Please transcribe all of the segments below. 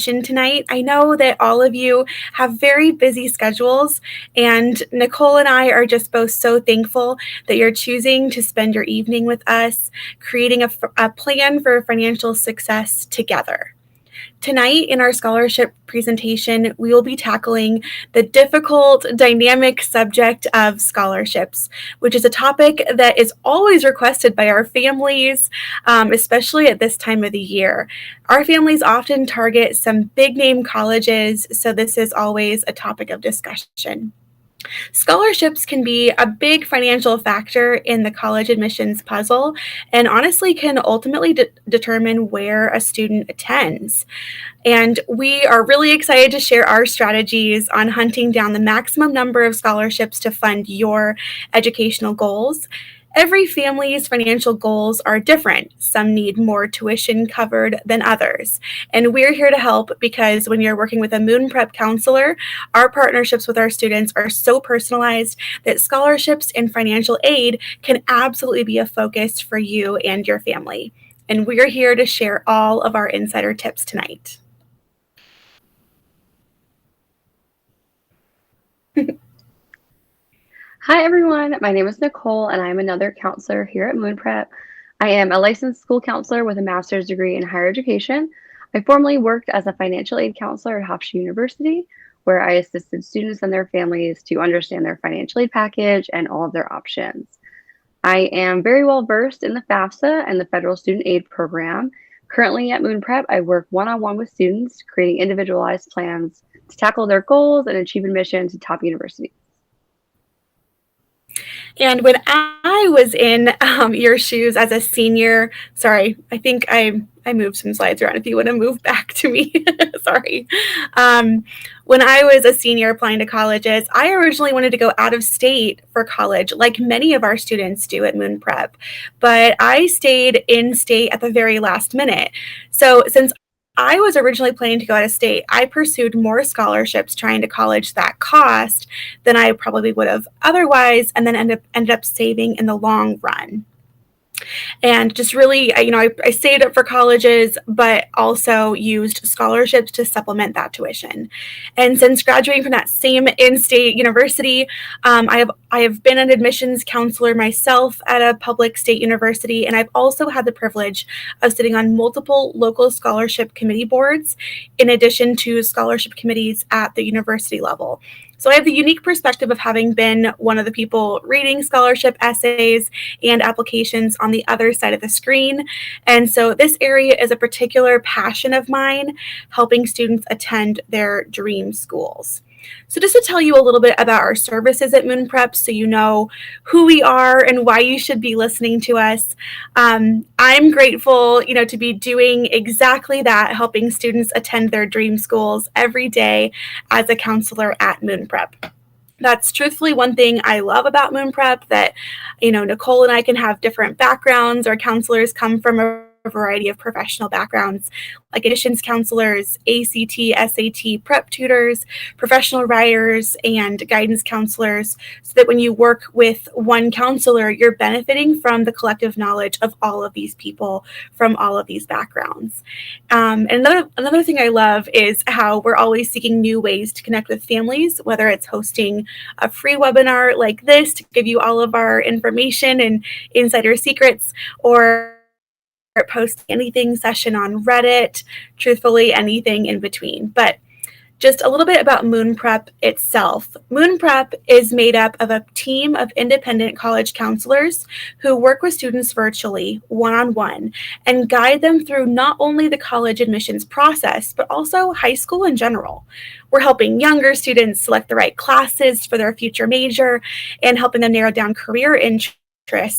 tonight. I know that all of you have very busy schedules, and Nicole and I are just both so thankful that you're choosing to spend your evening with us, creating a plan for financial success together. Tonight, in our scholarship presentation, we will be tackling the difficult, dynamic subject of scholarships, which is a topic that is always requested by our families, especially at this time of the year. Our families often target some big name colleges, so this is always a topic of discussion. Scholarships can be a big financial factor in the college admissions puzzle and honestly can ultimately determine where a student attends. And we are really excited to share our strategies on hunting down the maximum number of scholarships to fund your educational goals. Every family's financial goals are different. Some need more tuition covered than others. And we're here to help because when you're working with a Moon Prep counselor, our partnerships with our students are so personalized that scholarships and financial aid can absolutely be a focus for you and your family. And we're here to share all of our insider tips tonight. Hi everyone, my name is Nicole and I'm another counselor here at Moon Prep. I am a licensed school counselor with a master's degree in higher education. I formerly worked as a financial aid counselor at Hofstra University, where I assisted students and their families to understand their financial aid package and all of their options. I am very well versed in the FAFSA and the Federal Student Aid Program. Currently at Moon Prep, I work one-on-one with students, creating individualized plans to tackle their goals and achieve admission to top universities. And when I was in your shoes as a senior, sorry, I think I moved some slides around if you want to move back to me. Sorry. When I was a senior applying to colleges, I originally wanted to go out of state for college, like many of our students do at Moon Prep, but I stayed in state at the very last minute. So since I was originally planning to go out of state, I pursued more scholarships trying to college that cost than I probably would have otherwise, and then ended up saving in the long run. And just really, I saved up for colleges, but also used scholarships to supplement that tuition. And since graduating from that same in-state university, I have been an admissions counselor myself at a public state university, and I've also had the privilege of sitting on multiple local scholarship committee boards, in addition to scholarship committees at the university level. So I have the unique perspective of having been one of the people reading scholarship essays and applications on the other side of the screen. And so this area is a particular passion of mine, helping students attend their dream schools. So just to tell you a little bit about our services at Moon Prep so you know who we are and why you should be listening to us. I'm grateful, to be doing exactly that, helping students attend their dream schools every day as a counselor at Moon Prep. That's truthfully one thing I love about Moon Prep, that, Nicole and I can have different backgrounds. Our counselors come from a variety of professional backgrounds, like admissions counselors, ACT, SAT, prep tutors, professional writers, and guidance counselors, so that when you work with one counselor, you're benefiting from the collective knowledge of all of these people from all of these backgrounds. And another thing I love is how we're always seeking new ways to connect with families, whether it's hosting a free webinar like this to give you all of our information and insider secrets, or post anything session on Reddit, truthfully anything in between. But just a little bit about Moon Prep itself. Moon Prep is made up of a team of independent college counselors who work with students virtually, one-on-one, and guide them through not only the college admissions process, but also high school in general. We're helping younger students select the right classes for their future major and helping them narrow down career interests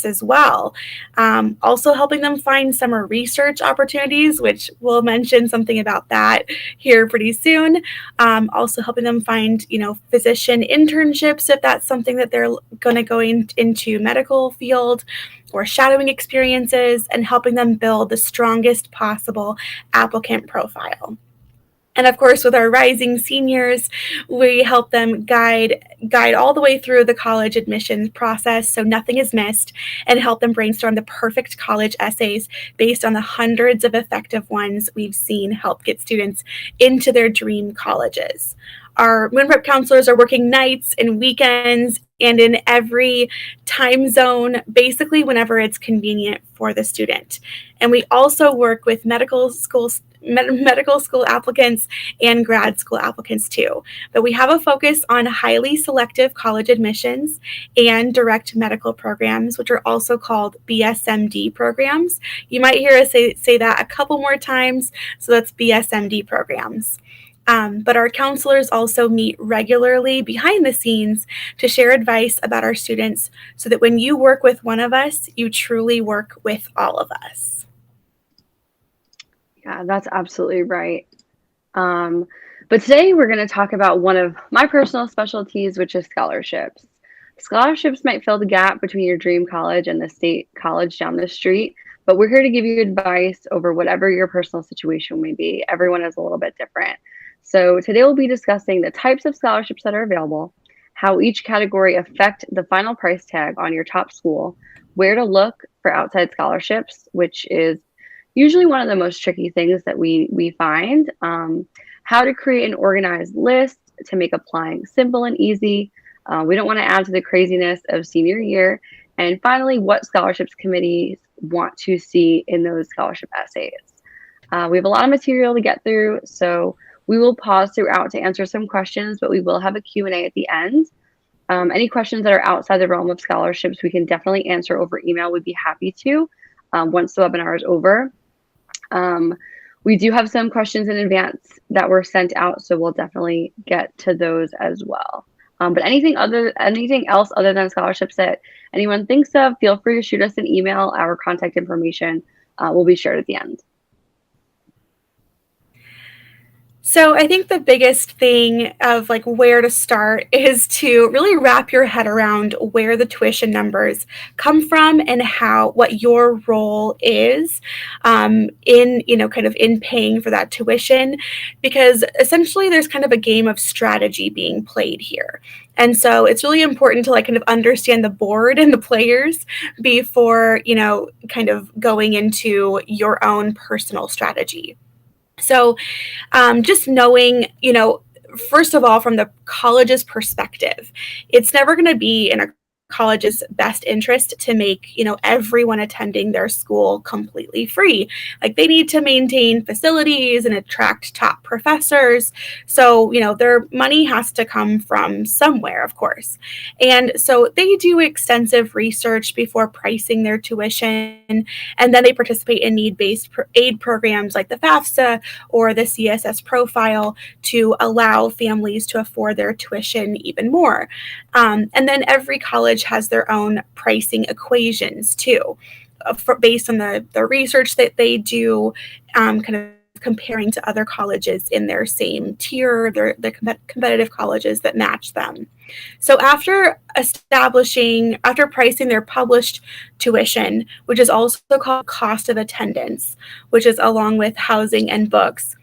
as well. Also helping them find summer research opportunities, which we'll mention something about that here pretty soon. Also helping them find, physician internships if that's something that they're going to go into medical field, or shadowing experiences, and helping them build the strongest possible applicant profile. And of course, with our rising seniors, we help them guide all the way through the college admissions process so nothing is missed, and help them brainstorm the perfect college essays based on the hundreds of effective ones we've seen help get students into their dream colleges. Our Moon Prep counselors are working nights and weekends and in every time zone, basically whenever it's convenient for the student. And we also work with medical school applicants and grad school applicants too. But we have a focus on highly selective college admissions and direct medical programs, which are also called BSMD programs. You might hear us say that a couple more times. So that's BSMD programs. But our counselors also meet regularly behind the scenes to share advice about our students so that when you work with one of us, you truly work with all of us. Yeah, that's absolutely right. But today we're going to talk about one of my personal specialties, which is scholarships. Scholarships might fill the gap between your dream college and the state college down the street, but we're here to give you advice over whatever your personal situation may be. Everyone is a little bit different. So today we'll be discussing the types of scholarships that are available, how each category affect the final price tag on your top school, where to look for outside scholarships, which is usually one of the most tricky things that we find, how to create an organized list to make applying simple and easy. We don't want to add to the craziness of senior year. And finally, what scholarships committees want to see in those scholarship essays. We have a lot of material to get through, so we will pause throughout to answer some questions, but we will have a Q&A at the end. Any questions that are outside the realm of scholarships, we can definitely answer over email. We'd be happy to once the webinar is over. We do have some questions in advance that were sent out, so we'll definitely get to those as well. But anything else other than scholarships that anyone thinks of, feel free to shoot us an email. Our contact information will be shared at the end. So I think the biggest thing of like where to start is to really wrap your head around where the tuition numbers come from and what your role is in kind of in paying for that tuition, because essentially there's kind of a game of strategy being played here. And so it's really important to like kind of understand the board and the players before kind of going into your own personal strategy. So just knowing, first of all, from the college's perspective, it's never going to be in a college's best interest to make, everyone attending their school completely free. Like they need to maintain facilities and attract top professors. So, their money has to come from somewhere, of course. And so they do extensive research before pricing their tuition. And then they participate in need-based aid programs like the FAFSA or the CSS profile to allow families to afford their tuition even more. And then every college has their own pricing equations too, based on the research that they do, kind of comparing to other colleges in their same tier, the competitive colleges that match them. So after pricing their published tuition, which is also called cost of attendance, which is along with housing and books,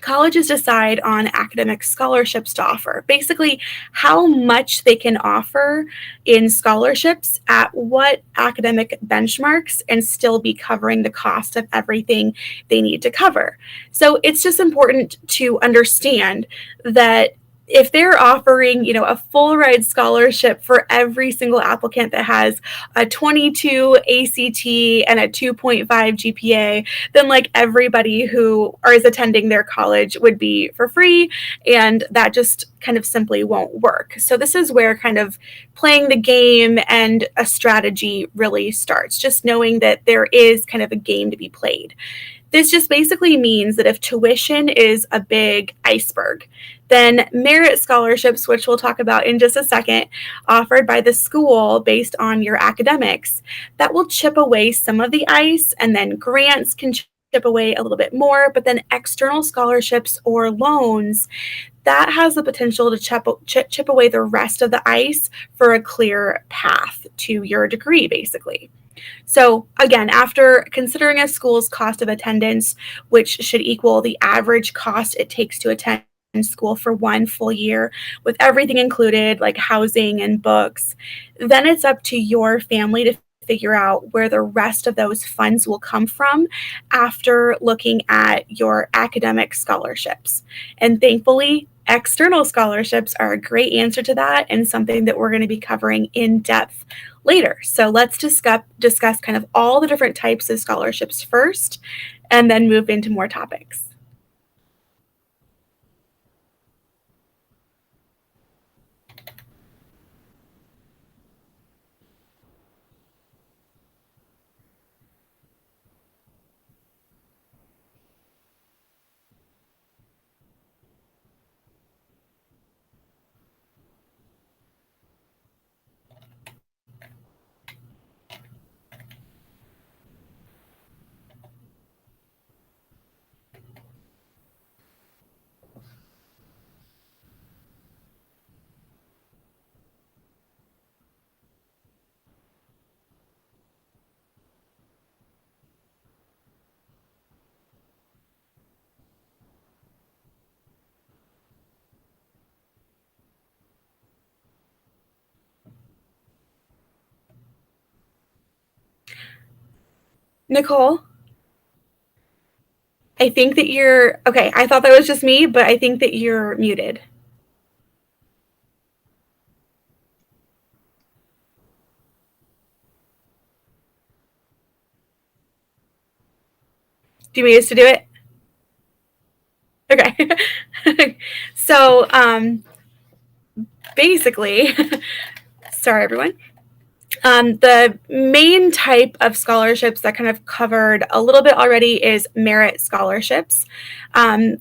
colleges decide on academic scholarships to offer, basically how much they can offer in scholarships at what academic benchmarks and still be covering the cost of everything they need to cover. So it's just important to understand that if they're offering, a full ride scholarship for every single applicant that has a 22 ACT and a 2.5 GPA, then like everybody who is attending their college would be for free, and that just kind of simply won't work. So this is where kind of playing the game and a strategy really starts, just knowing that there is kind of a game to be played. This just basically means that if tuition is a big iceberg, then merit scholarships, which we'll talk about in just a second, offered by the school based on your academics, that will chip away some of the ice, and then grants can away a little bit more, but then external scholarships or loans, that has the potential to chip away the rest of the ice for a clear path to your degree, basically. So again, after considering a school's cost of attendance, which should equal the average cost it takes to attend school for one full year with everything included, like housing and books, then it's up to your family to figure out where the rest of those funds will come from after looking at your academic scholarships. And thankfully, external scholarships are a great answer to that and something that we're going to be covering in depth later. So let's discuss kind of all the different types of scholarships first and then move into more topics. Nicole, I think that you're okay. I thought that was just me, but I think that you're muted. Do you want us to do it? Okay. So basically, sorry everyone. The main type of scholarships that kind of covered a little bit already is merit scholarships,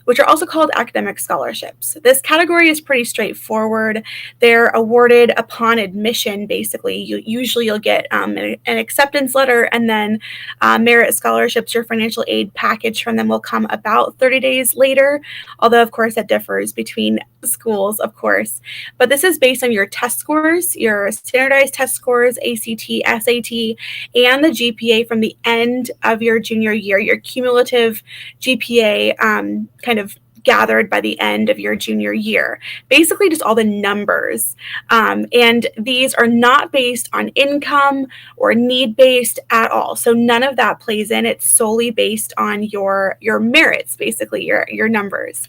which are also called academic scholarships. This category is pretty straightforward. They're awarded upon admission, basically. You'll get an acceptance letter, and then merit scholarships, your financial aid package from them will come about 30 days later, although, of course, that differs between schools, of course. But this is based on your test scores, your standardized test scores, ACT, SAT, and the GPA from the end of your junior year, your cumulative GPA kind of gathered by the end of your junior year. Basically, just all the numbers. And these are not based on income or need-based at all. So none of that plays in. It's solely based on your merits, basically, your numbers.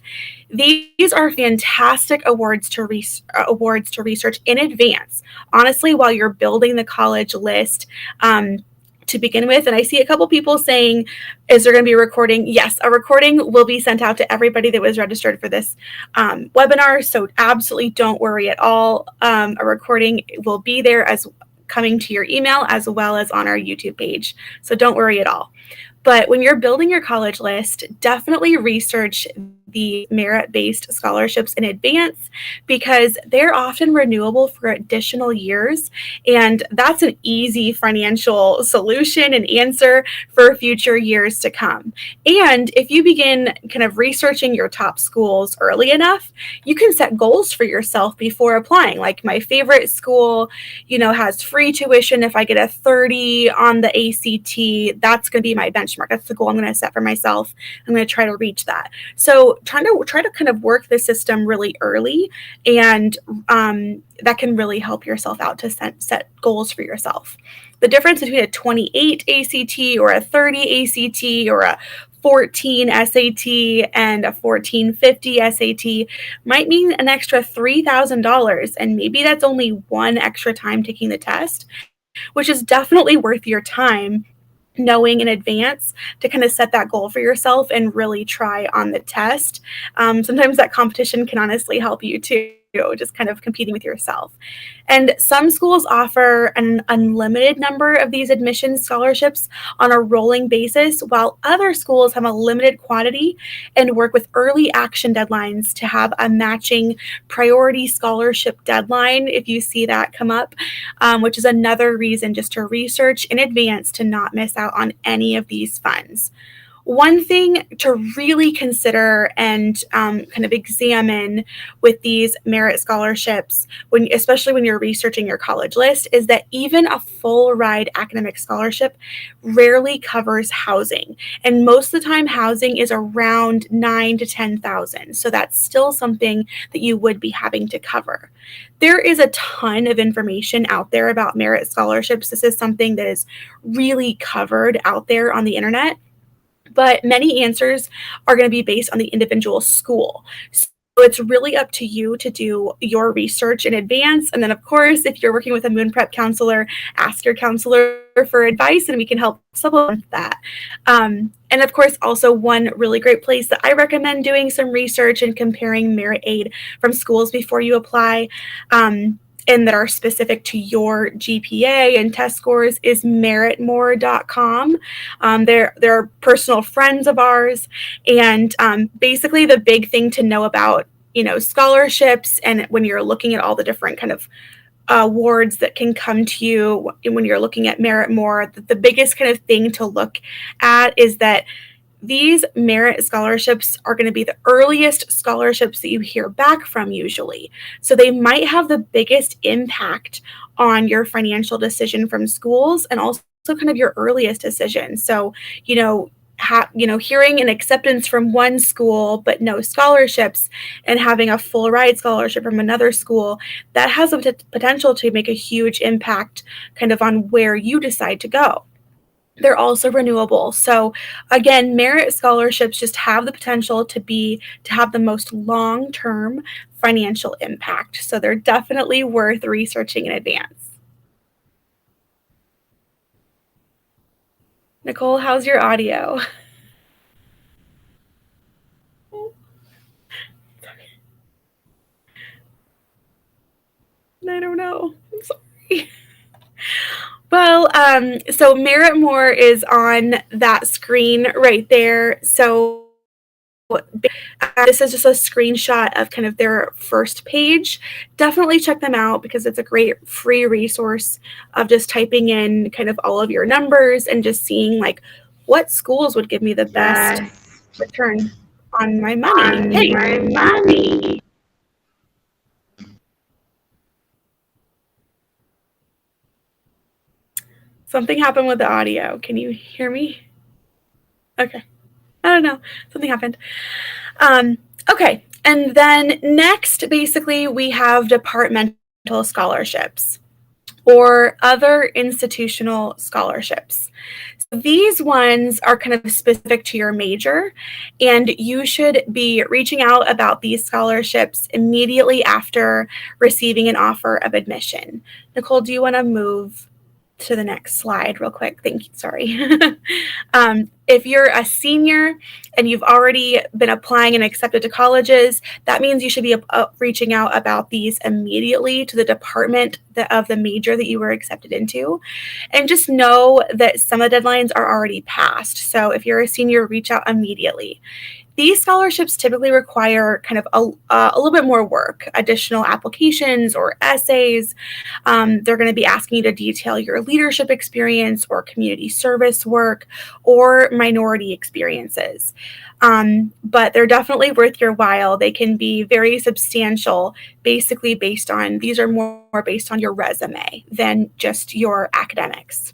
These are fantastic awards to research in advance. Honestly, while you're building the college list, to begin with. And I see a couple people saying, is there going to be a recording? Yes, a recording will be sent out to everybody that was registered for this webinar. So absolutely don't worry at all. A recording will be there as coming to your email as well as on our YouTube page. So don't worry at all. But when you're building your college list, definitely research the merit-based scholarships in advance because they're often renewable for additional years. And that's an easy financial solution and answer for future years to come. And if you begin kind of researching your top schools early enough, you can set goals for yourself before applying. Like my favorite school, has free tuition. If I get a 30 on the ACT, that's going to be my benchmark. That's the goal I'm going to set for myself. I'm going to try to reach that. So try to kind of work the system really early, and that can really help yourself out to set goals for yourself. The difference between a 28 ACT or a 30 ACT or a 14 SAT and a 1450 SAT might mean an extra $3,000, and maybe that's only one extra time taking the test, which is definitely worth your time knowing in advance to kind of set that goal for yourself and really try on the test. Sometimes that competition can honestly help you too, just kind of competing with yourself. And some schools offer an unlimited number of these admissions scholarships on a rolling basis, while other schools have a limited quantity and work with early action deadlines to have a matching priority scholarship deadline, if you see that come up, which is another reason just to research in advance to not miss out on any of these funds. One thing to really consider and kind of examine with these merit scholarships, especially when you're researching your college list, is that even a full ride academic scholarship rarely covers housing, and most of the time, housing is around 9,000 to 10,000. So that's still something that you would be having to cover. There is a ton of information out there about merit scholarships. This is something that is really covered out there on the internet, but many answers are going to be based on the individual school. So it's really up to you to do your research in advance. And then, of course, if you're working with a Moon Prep counselor, ask your counselor for advice and we can help supplement that. And of course, also one really great place that I recommend doing some research and comparing merit aid from schools before you apply. And that are specific to your GPA and test scores is merrittmoore.com. They're personal friends of ours. And basically the big thing to know about, scholarships and when you're looking at all the different kind of awards that can come to you when you're looking at Merritt Moore, the biggest kind of thing to look at is that these merit scholarships are going to be the earliest scholarships that you hear back from usually. So they might have the biggest impact on your financial decision from schools and also kind of your earliest decision. So, hearing an acceptance from one school but no scholarships and having a full ride scholarship from another school, that has a potential to make a huge impact kind of on where you decide to go. They're also renewable. So again, merit scholarships just have the potential to have the most long-term financial impact. So they're definitely worth researching in advance. Nicole, how's your audio? I don't know. I'm sorry. Well, so Merritt Moore is on that screen right there. So this is just a screenshot of kind of their first page. Definitely check them out because it's a great free resource of just typing in kind of all of your numbers and just seeing like what schools would give me the best return on my money. Something happened with the audio. Can you hear me? Okay. I don't know. Something happened. Okay. And then next, basically, we have departmental scholarships or other institutional scholarships. So these ones are kind of specific to your major, and you should be reaching out about these scholarships immediately after receiving an offer of admission. Nicole, do you want to move to the next slide real quick? Thank you. Sorry. If you're a senior and you've already been applying and accepted to colleges, that means you should be reaching out about these immediately to the department of the major that you were accepted into. And just know that some of the deadlines are already passed. So if you're a senior, reach out immediately. These scholarships typically require kind of a little bit more work, additional applications or essays. They're going to be asking you to detail your leadership experience or community service work or minority experiences. But they're definitely worth your while. They can be very substantial, basically these are more based on your resume than just your academics.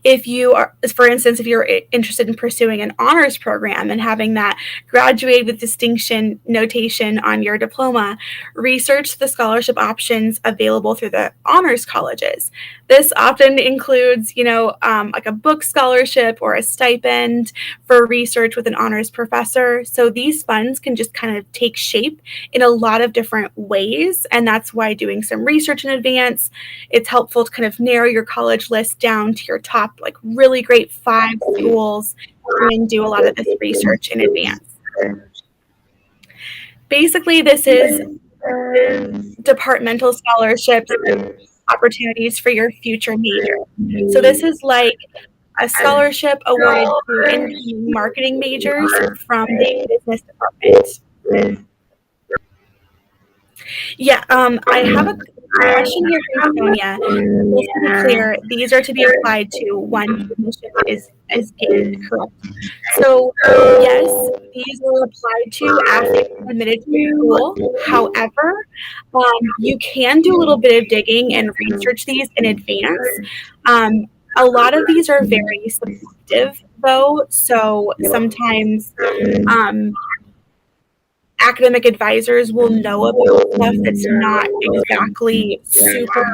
If you are, for instance, if you're interested in pursuing an honors program and having that graduate with distinction notation on your diploma, research the scholarship options available through the honors colleges. This often includes, like a book scholarship or a stipend for research with an honors professor. So these funds can just kind of take shape in a lot of different ways. And that's why doing some research in advance, it's helpful to kind of narrow your college list down to your top, like really great 5 schools and do a lot of this research in advance. Basically, this is departmental scholarships opportunities for your future major. So this is like a scholarship awarded to incoming marketing majors from the business department. Yeah, I have question here from Sonia. Just to be clear, these are to be applied to once admission is gained, correct? So yes, these are applied to after you're admitted to school. However, you can do a little bit of digging and research these in advance. A lot of these are very subjective, though, so sometimes academic advisors will know about stuff that's not exactly super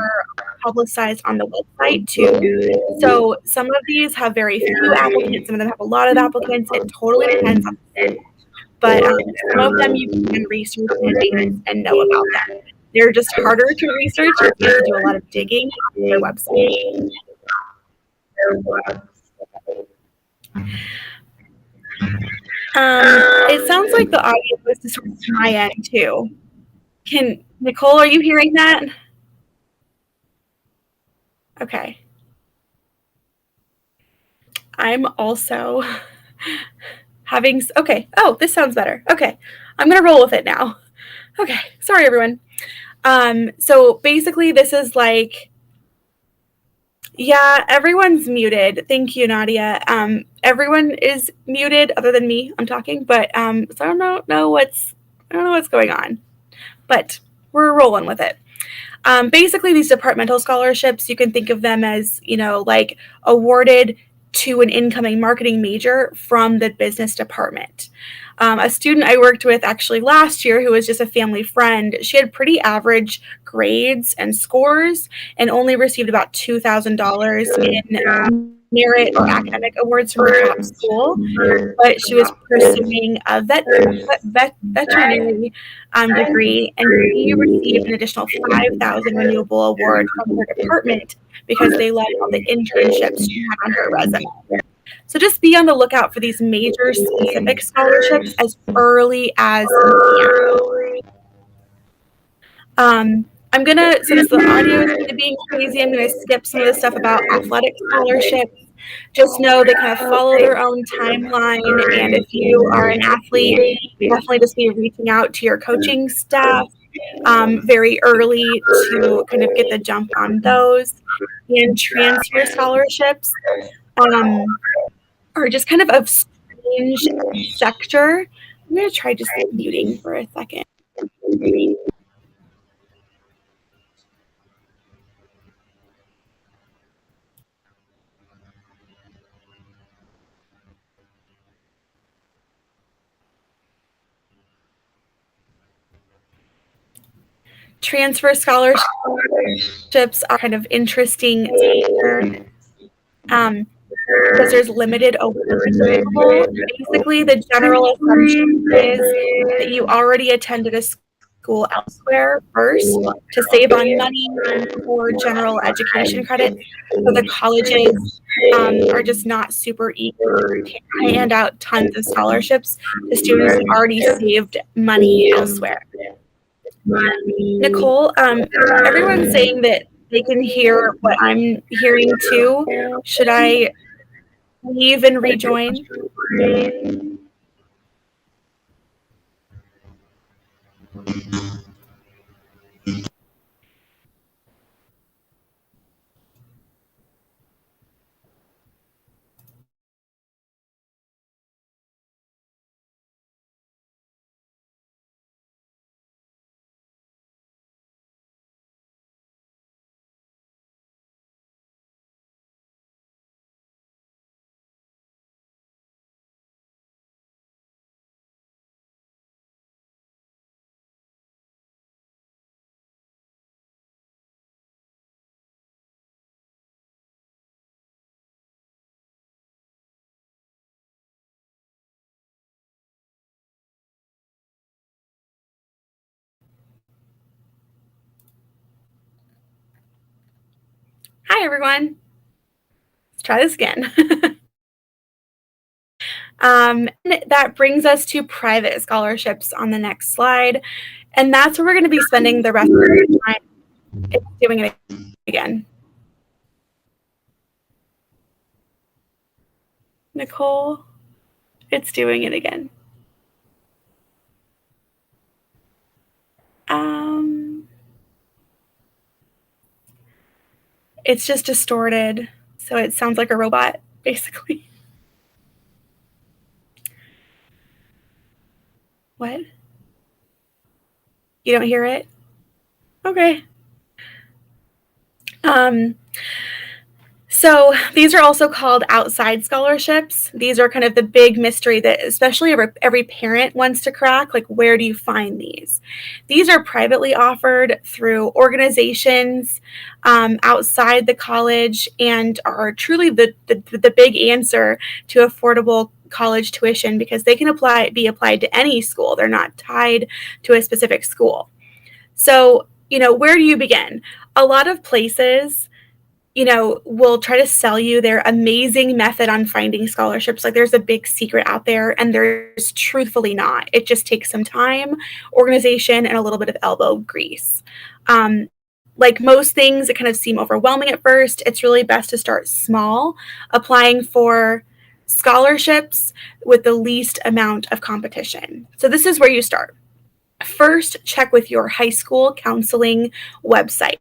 publicized on the website too. So some of these have very few applicants, some of them have a lot of applicants. It totally depends on the school. But some of them you can research in advance and know about them. They're just harder to research if you have to do a lot of digging on their website. It sounds like the audio is just from my end too. Nicole, are you hearing that? Okay. I'm also having, okay. Oh, this sounds better. Okay. I'm going to roll with it now. Okay. Sorry, everyone. So basically this is like, yeah, everyone's muted. Thank you, Nadia. Everyone is muted other than me. I'm talking, but so I don't know what's going on, but we're rolling with it. Basically, these departmental scholarships, you can think of them as, like awarded to an incoming marketing major from the business department. A student I worked with actually last year who was just a family friend, she had pretty average grades and scores and only received about $2,000 in merit or academic awards from her top school, but she was pursuing a veterinary degree, and she received an additional $5,000 renewable award from her department because they loved all the internships she had on her resume. So just be on the lookout for these major specific scholarships as early as you can. I'm gonna, since the audio is kind of being crazy, I'm gonna skip some of the stuff about athletic scholarships. Just know they kind of follow their own timeline, and if you are an athlete, definitely just be reaching out to your coaching staff very early to kind of get the jump on those. And transfer scholarships are just kind of a strange sector. I'm going to try just muting for a second. Transfer scholarships are kind of interesting because there's limited awards available. Basically, the general assumption is that you already attended a school elsewhere first to save on money for general education credits. So the colleges are just not super eager to hand out tons of scholarships to students who already saved money elsewhere. Nicole, everyone's saying that they can hear what I'm hearing too. Should I leave and rejoin? Hi, everyone. Let's try this again. That brings us to private scholarships on the next slide. And that's where we're going to be spending the rest of the time. It's doing it again. Nicole, it's doing it again. It's just distorted. So it sounds like a robot, basically. What? You don't hear it? Okay. Um, So these are also called outside scholarships. These are kind of the big mystery that especially every parent wants to crack. Like, where do you find these? These are privately offered through organizations outside the college and are truly the big answer to affordable college tuition because they can be applied to any school. They're not tied to a specific school. So, where do you begin? A lot of places will try to sell you their amazing method on finding scholarships. Like there's a big secret out there, and there's truthfully not. It just takes some time, organization, and a little bit of elbow grease. Like most things that kind of seem overwhelming at first, it's really best to start small, applying for scholarships with the least amount of competition. So this is where you start. First, check with your high school counseling website.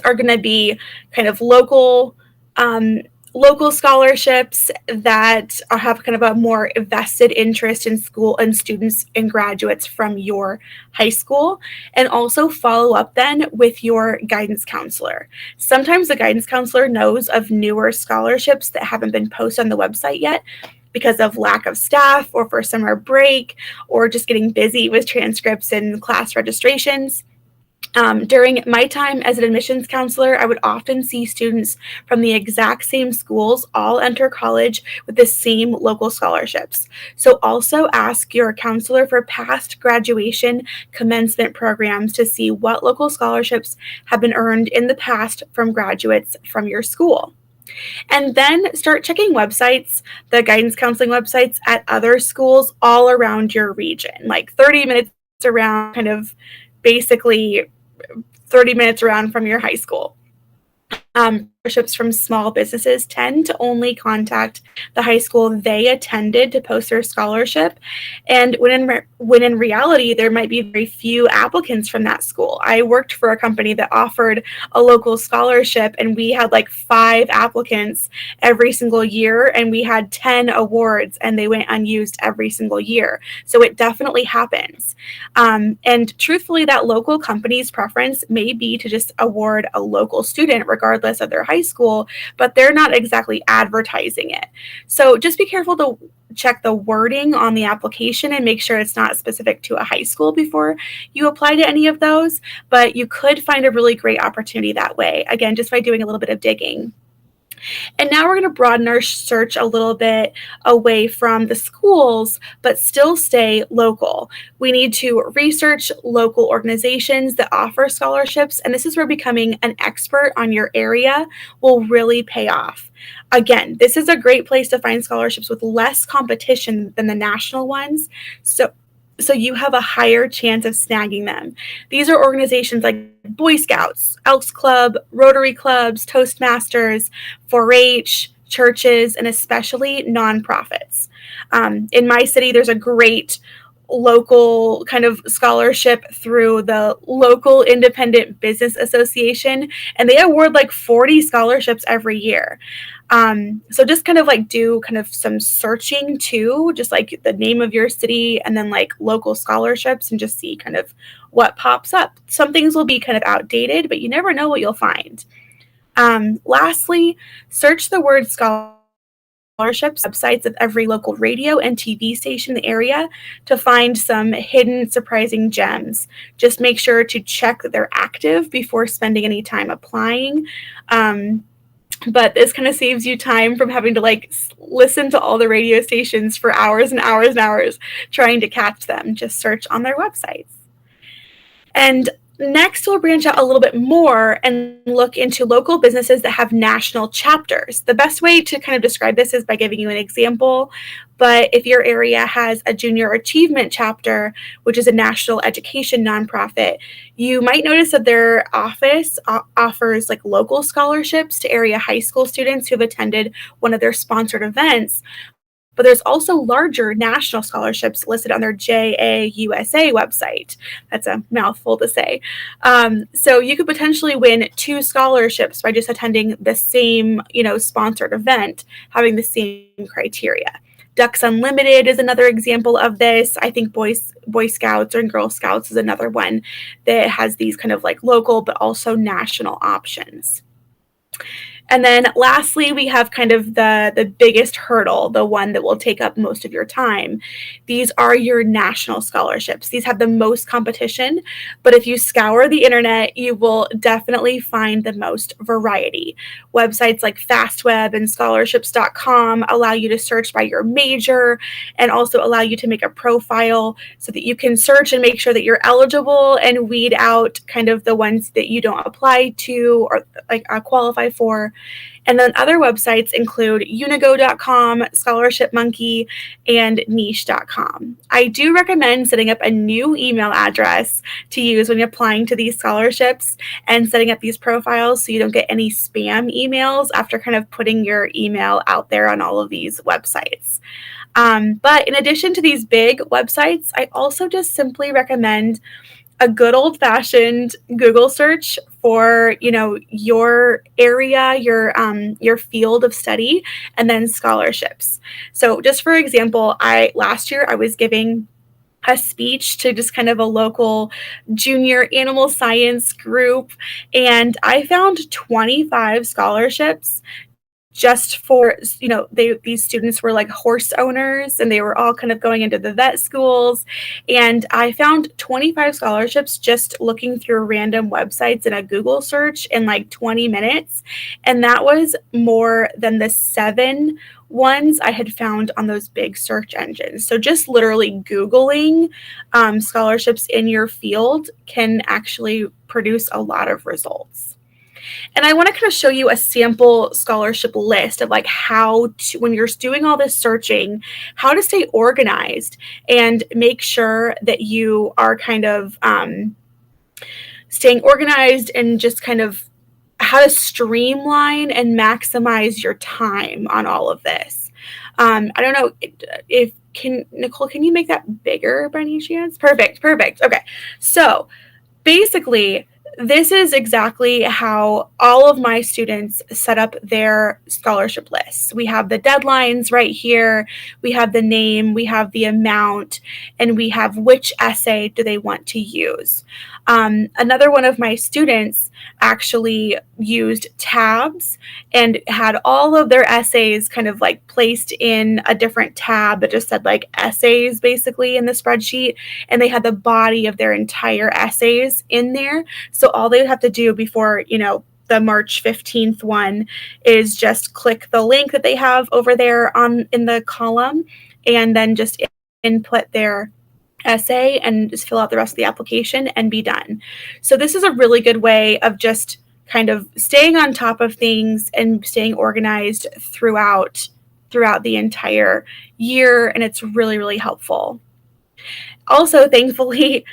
Are going to be kind of local scholarships that have kind of a more vested interest in school and students and graduates from your high school, and also follow up then with your guidance counselor. Sometimes the guidance counselor knows of newer scholarships that haven't been posted on the website yet because of lack of staff or for summer break or just getting busy with transcripts and class registrations. During my time as an admissions counselor, I would often see students from the exact same schools all enter college with the same local scholarships. So also ask your counselor for past graduation commencement programs to see what local scholarships have been earned in the past from graduates from your school. And then start checking websites, the guidance counseling websites at other schools all around your region, like 30 minutes around, kind of basically 30 minutes around from your high school. Scholarships from small businesses tend to only contact the high school they attended to post their scholarship, and when in reality there might be very few applicants from that school. I worked for a company that offered a local scholarship, and we had like 5 applicants every single year, and we had 10 awards, and they went unused every single year. So it definitely happens. And truthfully, that local company's preference may be to just award a local student regardless of their high school, but they're not exactly advertising it. So just be careful to check the wording on the application and make sure it's not specific to a high school before you apply to any of those. But you could find a really great opportunity that way, again, just by doing a little bit of digging. And now we're going to broaden our search a little bit away from the schools, but still stay local. We need to research local organizations that offer scholarships, and this is where becoming an expert on your area will really pay off. Again, this is a great place to find scholarships with less competition than the national ones. So you have a higher chance of snagging them. These are organizations like Boy Scouts, Elks Club, Rotary Clubs, Toastmasters, 4-H, churches, and especially nonprofits. In my city, there's a great local kind of scholarship through the local independent business association, and they award like 40 scholarships every year. So just kind of like do kind of some searching too, just like the name of your city and then like local scholarships, and just see kind of what pops up. Some things will be kind of outdated, but you never know what you'll find. Lastly, search the word scholarships websites of every local radio and TV station in the area to find some hidden surprising gems. Just make sure to check that they're active before spending any time applying. But this kind of saves you time from having to like listen to all the radio stations for hours and hours and hours trying to catch them. Just search on their websites. And next, we'll branch out a little bit more and look into local businesses that have national chapters. The best way to kind of describe this is by giving you an example. But if your area has a junior achievement chapter, which is a national education nonprofit, you might notice that their office offers like local scholarships to area high school students who have attended one of their sponsored events. but there's also larger national scholarships listed on their JAUSA website. That's a mouthful to say. So you could potentially win 2 scholarships by just attending the same, sponsored event, having the same criteria. Ducks Unlimited is another example of this. I think Boy Scouts and Girl Scouts is another one that has these kind of like local but also national options. And then lastly, we have kind of the biggest hurdle, the one that will take up most of your time. These are your national scholarships. These have the most competition, but if you scour the internet, you will definitely find the most variety. Websites like FastWeb and scholarships.com allow you to search by your major and also allow you to make a profile so that you can search and make sure that you're eligible and weed out kind of the ones that you don't apply to or like qualify for. And then other websites include unigo.com, Scholarship Monkey, and niche.com. I do recommend setting up a new email address to use when you're applying to these scholarships and setting up these profiles so you don't get any spam emails after kind of putting your email out there on all of these websites. But in addition to these big websites, I also just simply recommend a good old-fashioned Google search for, your area, your field of study, and then scholarships. So just for example, last year I was giving a speech to just kind of a local junior animal science group, and I found 25 scholarships just for, these students were like horse owners and they were all kind of going into the vet schools. And I found 25 scholarships just looking through random websites in a Google search in like 20 minutes. And that was more than the 7 ones I had found on those big search engines. So just literally Googling scholarships in your field can actually produce a lot of results. And I want to kind of show you a sample scholarship list of like how to, when you're doing all this searching, how to stay organized and make sure that you are kind of staying organized and just kind of how to streamline and maximize your time on all of this. I don't know if Nicole, can you make that bigger by any chance? Perfect. Okay. So basically, this is exactly how all of my students set up their scholarship lists. We have the deadlines right here, we have the name, we have the amount, and we have which essay do they want to use. Another one of my students actually used tabs and had all of their essays kind of like placed in a different tab that just said like essays basically in the spreadsheet, and they had the body of their entire essays in there. So all they would have to do before, the March 15th one is just click the link that they have over there in the column and then just input their essay and just fill out the rest of the application and be done. So this is a really good way of just kind of staying on top of things and staying organized throughout the entire year, and it's really, really helpful. Also, thankfully,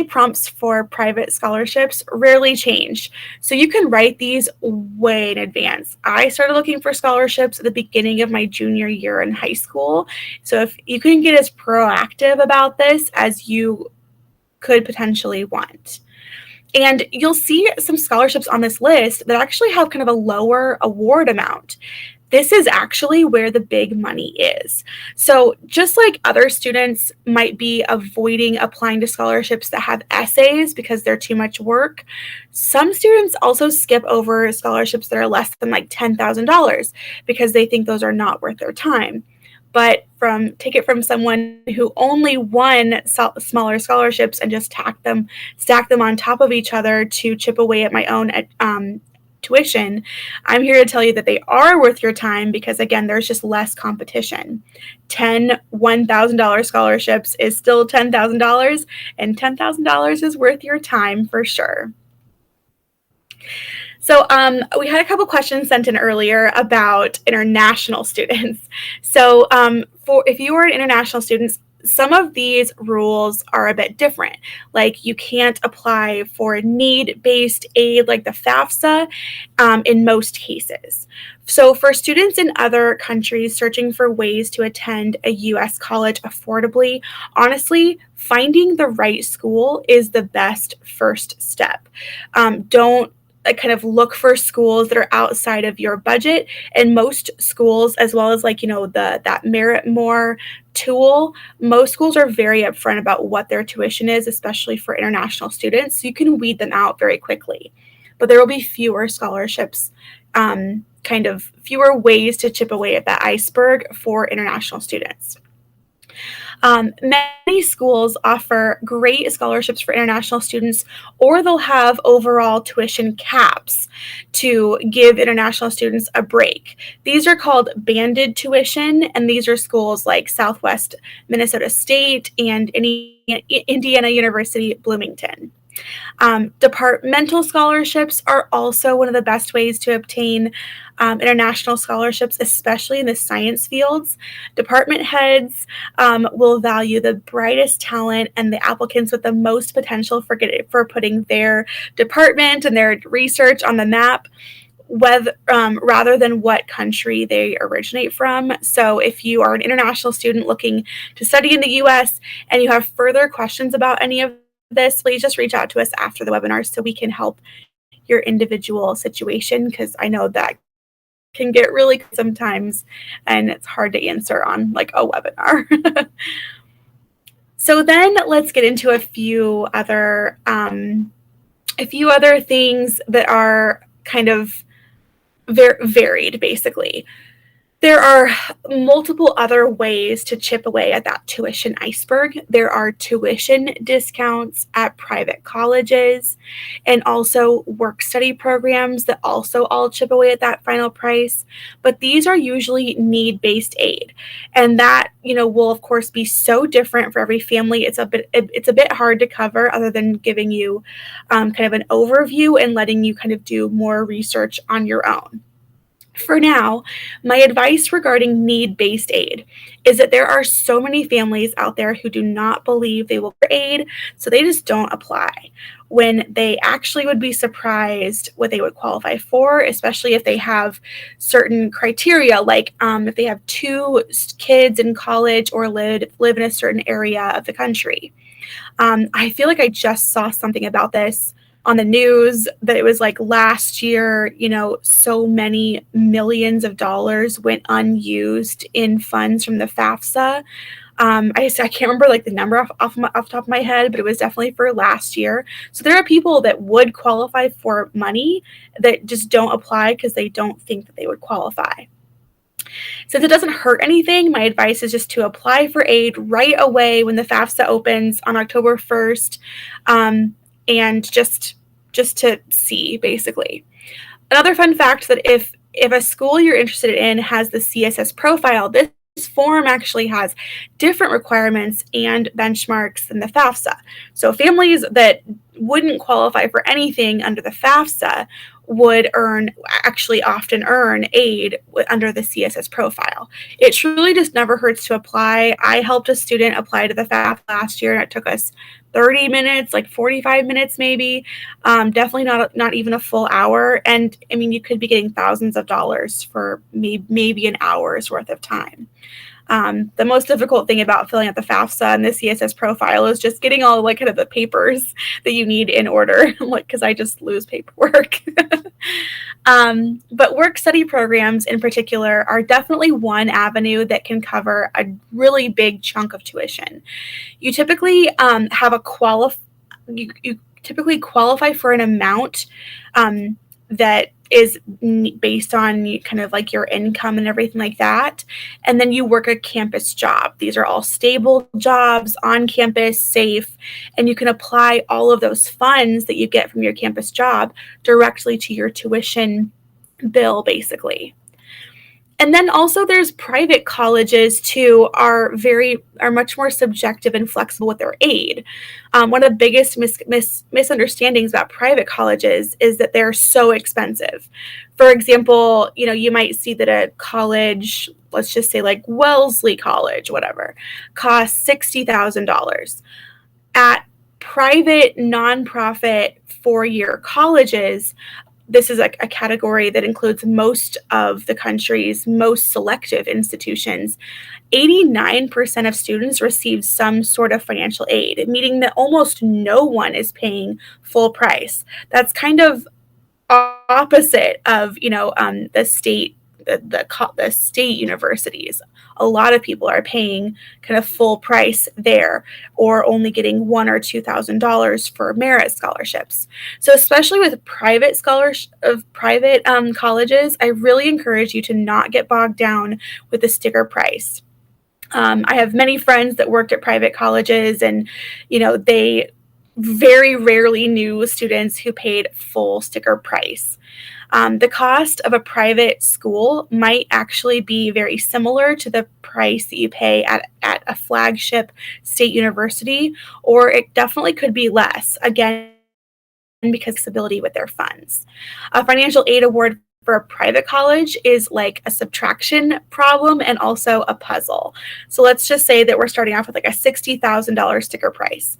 prompts for private scholarships rarely change. So you can write these way in advance. I started looking for scholarships at the beginning of my junior year in high school. So if you can get as proactive about this as you could potentially want. And you'll see some scholarships on this list that actually have kind of a lower award amount. This is actually where the big money is. So just like other students might be avoiding applying to scholarships that have essays because they're too much work, some students also skip over scholarships that are less than like $10,000 because they think those are not worth their time. But take it from someone who only won smaller scholarships and just stack them on top of each other to chip away at my own tuition, I'm here to tell you that they are worth your time because, again, there's just less competition. 10 $1,000 scholarships is still $10,000, and $10,000 is worth your time for sure. So we had a couple questions sent in earlier about international students. So if you are an international student, some of these rules are a bit different. Like you can't apply for need-based aid like the FAFSA in most cases. So for students in other countries searching for ways to attend a U.S. college affordably, honestly, finding the right school is the best first step. Don't kind of look for schools that are outside of your budget, and most schools, as well as like that Merritt Moore tool, most schools are very upfront about what their tuition is, especially for international students, so you can weed them out very quickly. But there will be fewer scholarships, kind of fewer ways to chip away at that iceberg for international students. Many schools offer great scholarships for international students, or they'll have overall tuition caps to give international students a break. These are called banded tuition, and these are schools like Southwest Minnesota State and Indiana University Bloomington. Departmental scholarships are also one of the best ways to obtain international scholarships, especially in the science fields. Department heads will value the brightest talent and the applicants with the most potential for putting their department and their research on the map, rather than what country they originate from. So if you are an international student looking to study in the US and you have further questions about any of this, please just reach out to us after the webinar so we can help your individual situation, because I know that can get really sometimes and it's hard to answer on like a webinar. So then let's get into a few other things that are kind of varied, basically. There are multiple other ways to chip away at that tuition iceberg. There are tuition discounts at private colleges, and also work study programs that also all chip away at that final price. But these are usually need-based aid, and that will of course be so different for every family. It's a bit hard to cover, other than giving you kind of an overview and letting you kind of do more research on your own. For now, my advice regarding need-based aid is that there are so many families out there who do not believe they will get aid, so they just don't apply, when they actually would be surprised what they would qualify for, especially if they have certain criteria, like if they have 2 kids in college or live in a certain area of the country. I feel like I just saw something about this on the news, that it was like last year, so many millions of dollars went unused in funds from the FAFSA. I can't remember like the number off the top of my head, but it was definitely for last year. So there are people that would qualify for money that just don't apply because they don't think that they would qualify. Since it doesn't hurt anything, my advice is just to apply for aid right away when the FAFSA opens on October 1st. And just to see, basically. Another fun fact, that if a school you're interested in has the CSS profile, this form actually has different requirements and benchmarks than the FAFSA. So families that wouldn't qualify for anything under the FAFSA would often earn aid under the CSS profile. It truly just never hurts to apply. I helped a student apply to the FAFSA last year, and it took us 30 minutes, like 45 minutes maybe, definitely not even a full hour. And I mean, you could be getting thousands of dollars for maybe an hour's worth of time. The most difficult thing about filling out the FAFSA and the CSS profile is just getting all like kind of the papers that you need in order, like, because I just lose paperwork. But work study programs in particular are definitely one avenue that can cover a really big chunk of tuition. You typically you typically qualify for an amount that is based on kind of like your income and everything like that. And then you work a campus job. These are all stable jobs, on campus, safe, and you can apply all of those funds that you get from your campus job directly to your tuition bill, basically. And then also there's private colleges too, are much more subjective and flexible with their aid. One of the biggest misunderstandings about private colleges is that they're so expensive. For example, you might see that a college let's just say like Wellesley College, whatever, costs $60,000. At private nonprofit four-year colleges, this is a category that includes most of the country's most selective institutions. 89% of students receive some sort of financial aid, meaning that almost no one is paying full price. That's kind of opposite of the state universities. A lot of people are paying kind of full price there, or only getting $1,000 or $2,000 for merit scholarships. So especially with private colleges, I really encourage you to not get bogged down with the sticker price. I have many friends that worked at private colleges, and they very rarely knew students who paid full sticker price. The cost of a private school might actually be very similar to the price that you pay at a flagship state university, or it definitely could be less, again, because of flexibility with their funds. A financial aid award for a private college is like a subtraction problem and also a puzzle. So let's just say that we're starting off with like a $60,000 sticker price.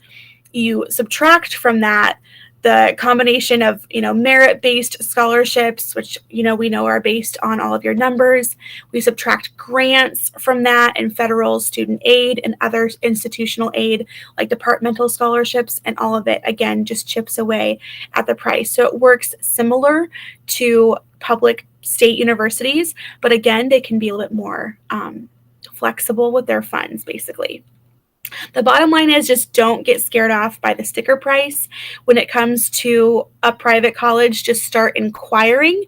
You subtract from that the combination of merit-based scholarships, which we know are based on all of your numbers. We subtract grants from that, and federal student aid and other institutional aid like departmental scholarships, and all of it again just chips away at the price. So it works similar to public state universities, but again they can be a little bit more flexible with their funds, basically. The bottom line is, just don't get scared off by the sticker price. When it comes to a private college, just start inquiring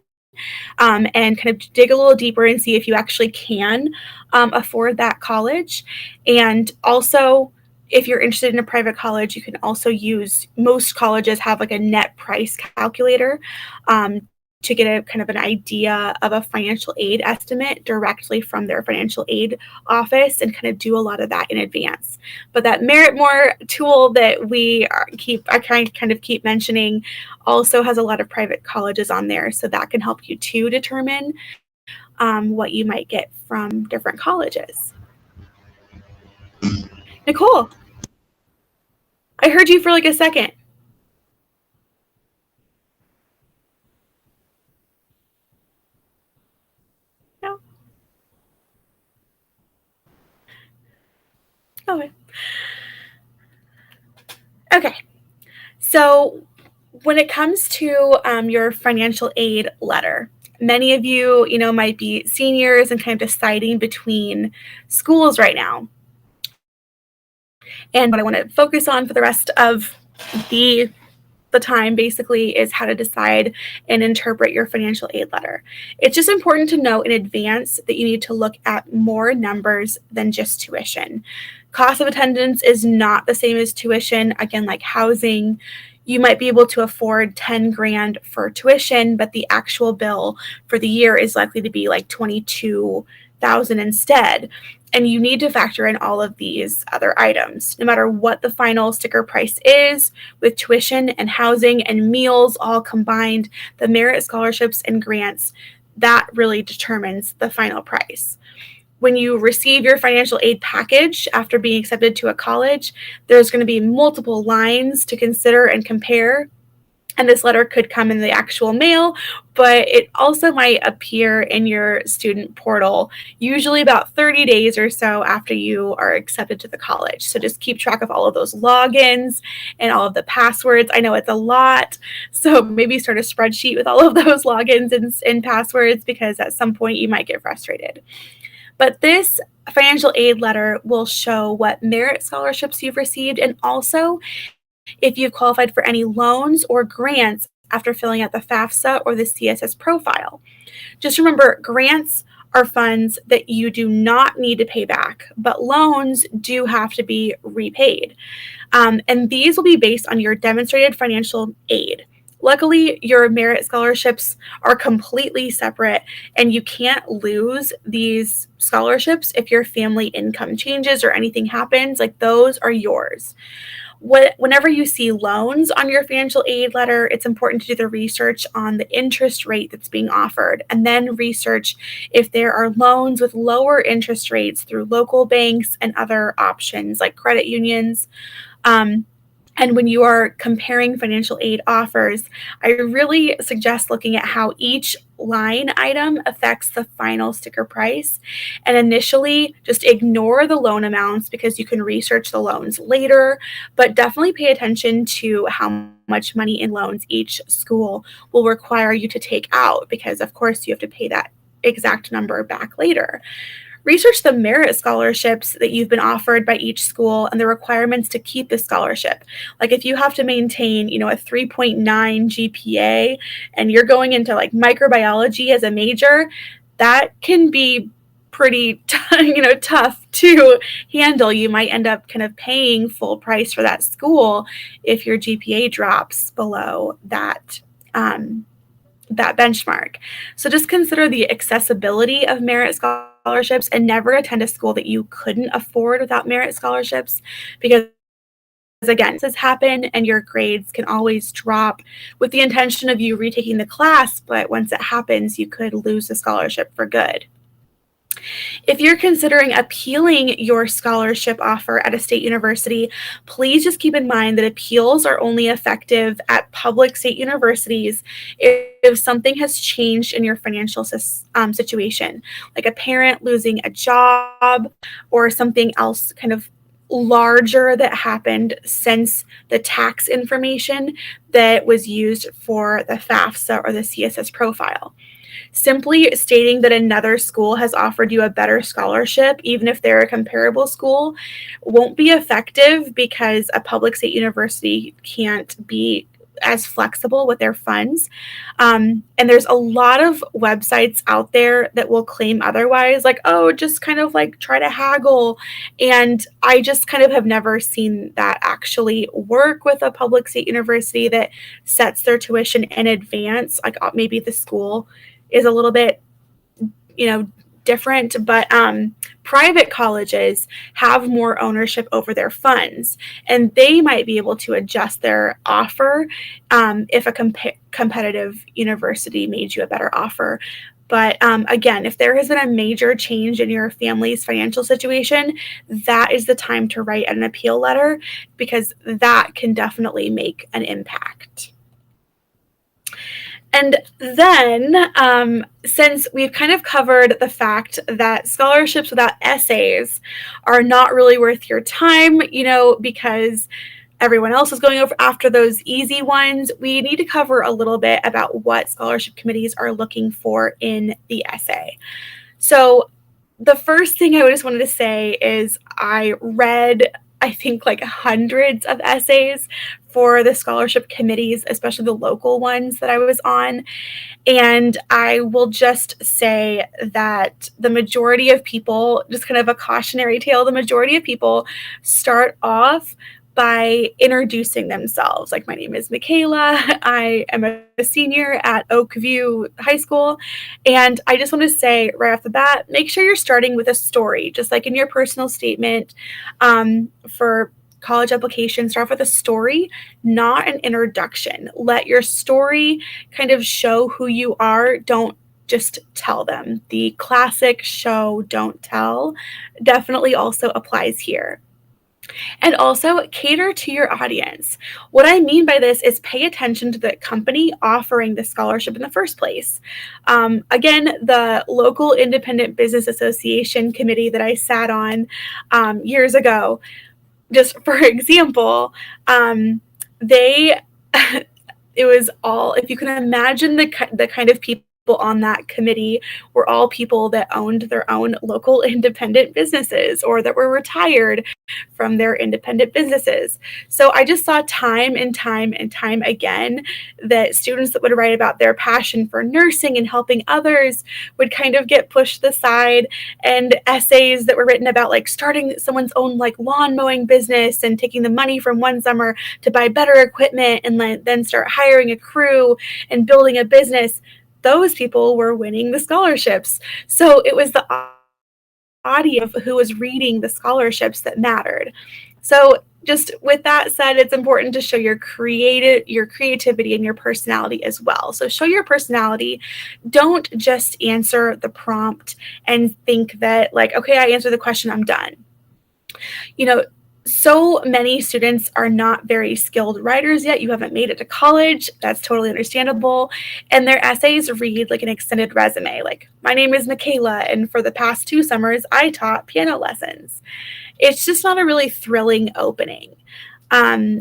and kind of dig a little deeper and see if you actually can afford that college. And also, if you're interested in a private college, you can also use, most colleges have like a net price calculator to get a kind of an idea of a financial aid estimate directly from their financial aid office, and kind of do a lot of that in advance. But that Merritt Moore tool that I kind of keep mentioning also has a lot of private colleges on there, so that can help you to determine what you might get from different colleges. Nicole, I heard you for like a second. No? Okay. Okay. So when it comes to your financial aid letter, many of you, might be seniors and kind of deciding between schools right now. And what I want to focus on for the rest of the time basically is how to decide and interpret your financial aid letter. It's just important to know in advance that you need to look at more numbers than just tuition. Cost of attendance is not the same as tuition. Again, like housing, you might be able to afford 10 grand for tuition, but the actual bill for the year is likely to be like 22,000 instead. And you need to factor in all of these other items. No matter what the final sticker price is, with tuition and housing and meals all combined, the merit scholarships and grants, that really determines the final price. When you receive your financial aid package after being accepted to a college, there's going to be multiple lines to consider and compare. And this letter could come in the actual mail, but it also might appear in your student portal, usually about 30 days or so after you are accepted to the college. So just keep track of all of those logins and all of the passwords. I know it's a lot, so maybe start a spreadsheet with all of those logins and passwords, because at some point you might get frustrated. But this financial aid letter will show what merit scholarships you've received, and also if you've qualified for any loans or grants after filling out the FAFSA or the CSS profile. Just remember, grants are funds that you do not need to pay back, but loans do have to be repaid. And these will be based on your demonstrated financial aid. Luckily, your merit scholarships are completely separate, and you can't lose these scholarships if your family income changes or anything happens. Like, those are yours. Whenever you see loans on your financial aid letter, it's important to do the research on the interest rate that's being offered, and then research if there are loans with lower interest rates through local banks and other options like credit unions. Um, and when you are comparing financial aid offers, I really suggest looking at how each line item affects the final sticker price. And initially, just ignore the loan amounts because you can research the loans later, but definitely pay attention to how much money in loans each school will require you to take out, because, of course, you have to pay that exact number back later. Research the merit scholarships that you've been offered by each school and the requirements to keep the scholarship. Like, if you have to maintain, a 3.9 GPA and you're going into like microbiology as a major, that can be pretty tough to handle. You might end up kind of paying full price for that school if your GPA drops below that benchmark. So just consider the accessibility of merit scholarships and never attend a school that you couldn't afford without merit scholarships, because, again, this happen and your grades can always drop with the intention of you retaking the class, but once it happens, you could lose the scholarship for good. If you're considering appealing your scholarship offer at a state university, please just keep in mind that appeals are only effective at public state universities if something has changed in your financial situation, like a parent losing a job or something else kind of larger that happened since the tax information that was used for the FAFSA or the CSS profile. Simply stating that another school has offered you a better scholarship, even if they're a comparable school, won't be effective because a public state university can't be as flexible with their funds. And there's a lot of websites out there that will claim otherwise, like, oh, just kind of like try to haggle. And I just kind of have never seen that actually work with a public state university that sets their tuition in advance. Like, maybe the school is a little bit, different, but private colleges have more ownership over their funds, and they might be able to adjust their offer if a competitive university made you a better offer. But again, if there has been a major change in your family's financial situation, that is the time to write an appeal letter, because that can definitely make an impact. And then, since we've kind of covered the fact that scholarships without essays are not really worth your time, because everyone else is going over after those easy ones, we need to cover a little bit about what scholarship committees are looking for in the essay. So the first thing I just wanted to say is I read, I think, like hundreds of essays for the scholarship committees, especially the local ones that I was on. And I will just say that the majority of people, just kind of a cautionary tale, the majority of people start off by introducing themselves. Like, my name is Michaela. I am a senior at Oakview High School. And I just want to say right off the bat, make sure you're starting with a story, just like in your personal statement for college application. Start off with a story, not an introduction. Let your story kind of show who you are. Don't just tell them. The classic show, don't tell definitely also applies here. And also cater to your audience. What I mean by this is pay attention to the company offering the scholarship in the first place. Again, the local Independent Business Association committee that I sat on years ago, just for example, they it was all, if you can imagine the kind of people on that committee were all people that owned their own local independent businesses or that were retired from their independent businesses. So I just saw time and time and time again that students that would write about their passion for nursing and helping others would kind of get pushed aside, and essays that were written about like starting someone's own like lawn mowing business and taking the money from one summer to buy better equipment and then start hiring a crew and building a business, those people were winning the scholarships. So it was the audience of who was reading the scholarships that mattered. So just with that said, it's important to show your creativity and your personality as well. So show your personality. Don't just answer the prompt and think that like, okay, I answered the question, I'm done. You know, so many students are not very skilled writers yet. You haven't made it to college. That's totally understandable. And their essays read like an extended resume. Like, my name is Michaela, and for the past 2 summers, I taught piano lessons. It's just not a really thrilling opening.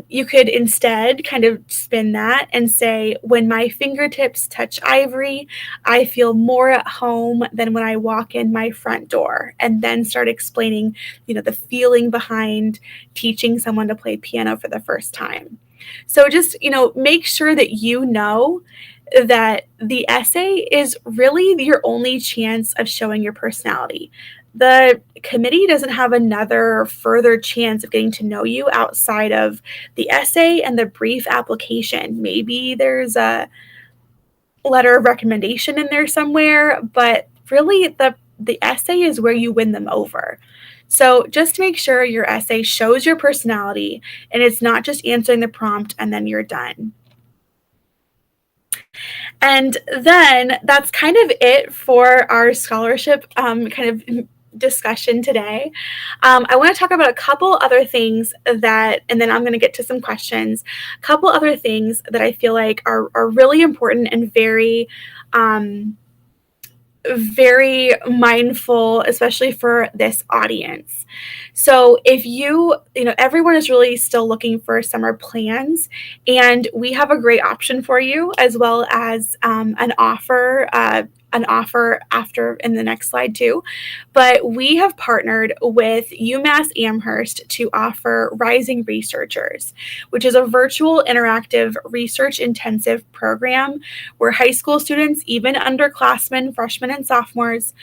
You could instead kind of spin that and say, when my fingertips touch ivory, I feel more at home than when I walk in my front door, and then start explaining, the feeling behind teaching someone to play piano for the first time. So just, make sure that you know that the essay is really your only chance of showing your personality. The committee doesn't have another further chance of getting to know you outside of the essay and the brief application. Maybe there's a letter of recommendation in there somewhere, but really the essay is where you win them over. So just make sure your essay shows your personality and it's not just answering the prompt and then you're done. And then that's kind of it for our scholarship kind of discussion today. I want to talk about a couple other things and then I'm going to get to some questions. A couple other things that I feel like are really important and very mindful, especially for this audience. So if everyone is really still looking for summer plans, and we have a great option for you, as well as an offer after in the next slide too. But we have partnered with UMass Amherst to offer Rising Researchers, which is a virtual interactive research intensive program where high school students, even underclassmen, freshmen and sophomores,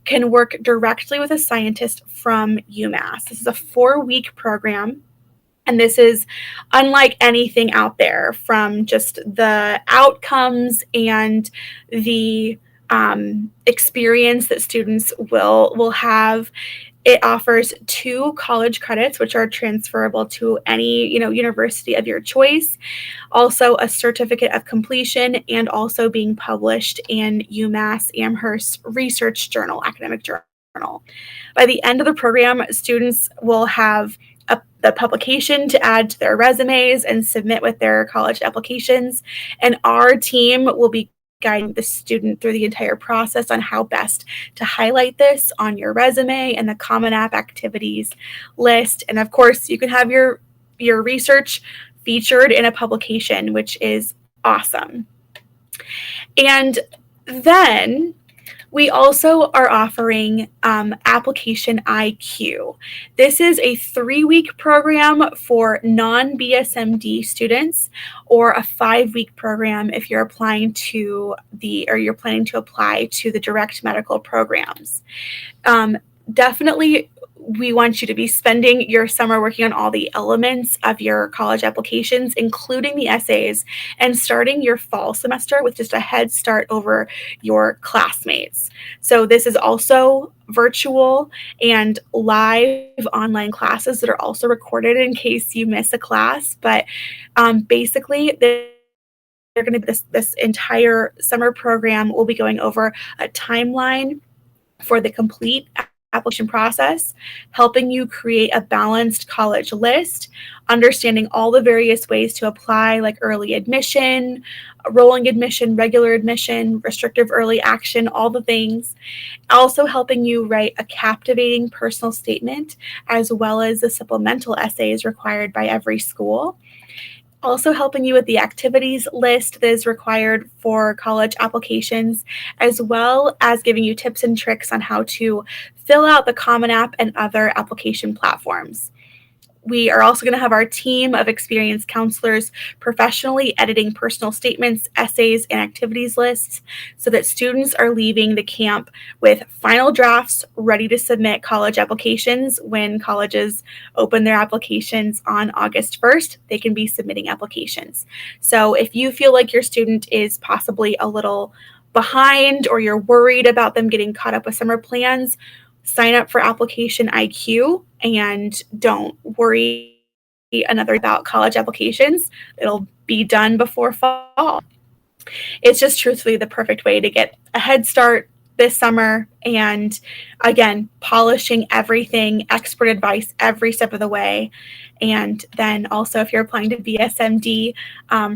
can work directly with a scientist from UMass. This is a 4-week program. And this is unlike anything out there, from just the outcomes and the experience that students will have. It offers 2 college credits, which are transferable to any university of your choice. Also, a certificate of completion, and also being published in UMass Amherst Research Journal, academic journal. By the end of the program, students will have the publication to add to their resumes and submit with their college applications. And our team will be guiding the student through the entire process on how best to highlight this on your resume and the Common App activities list. And of course, you can have your research featured in a publication, which is awesome. And then we also are offering Application IQ. This is a 3-week program for non-BSMD students, or a 5-week program if you're planning to apply to the direct medical programs. Definitely, we want you to be spending your summer working on all the elements of your college applications, including the essays, and starting your fall semester with just a head start over your classmates. So this is also virtual and live online classes that are also recorded in case you miss a class. But basically, they're going to be this entire summer program. We'll be going over a timeline for the complete application process, helping you create a balanced college list, understanding all the various ways to apply, like early admission, rolling admission, regular admission, restrictive early action, all the things. Also helping you write a captivating personal statement, as well as the supplemental essays required by every school. also helping you with the activities list that is required for college applications, as well as giving you tips and tricks on how to fill out the Common App and other application platforms. We are also going to have our team of experienced counselors professionally editing personal statements, essays, and activities lists so that students are leaving the camp with final drafts ready to submit college applications. When colleges open their applications on August 1st, they can be submitting applications. So if you feel like your student is possibly a little behind or you're worried about them getting caught up with summer plans, sign up for Application IQ and don't worry another about college applications. It'll be done before fall. It's just truthfully the perfect way to get a head start this summer. And again, polishing everything, expert advice every step of the way. And then also, if you're applying to BSMD